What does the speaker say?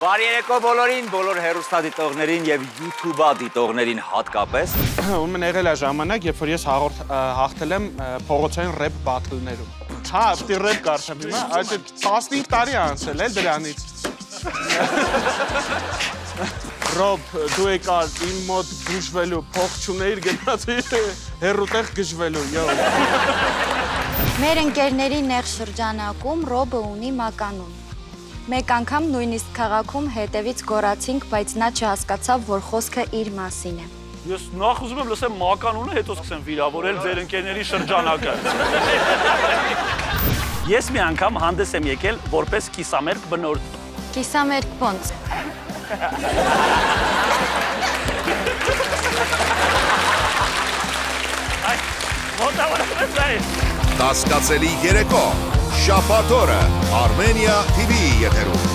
Բարի երեկո բոլորին, բոլոր հեռուստադիտողներին եւ YouTube-ա դիտողներին հատկապես։ Ուրեմն եղել է ժամանակ, երբ որ ես հաղթել եմ փողոցային ռեփ բաթլներում։ Հա, պիտի ռեփ կարդամ հիմա, այդ 15 տարի անցել է դրանից։ Ռոբ, դու եկար իմ մոտ գժվելու, փող չունեիր գնացի հեռուտեղ գժվելու, յո։ Մեր ընկերների նեղ շրջանակում Ռոբը ունի մականուն։ Մեկ անգամ նույնիսկ քաղաքում հետևից գոռացինք, բայց նա չհասկացավ, որ խոսքը իր մասին է։ Ես նախ ուզում եմ լսեմ մականունը, հետո սկսեմ վիրավորել ձեր ընկերների շրջանակը։ Ես մի անգամ հանդես եմ եկել որպես կիսամերկ բնորդ։ Կիսամերկ ոնց։ Այ, ոտավորապես այ։ Կասկածելի երեկո, շաբաթ օրը Armenia TV եթերում։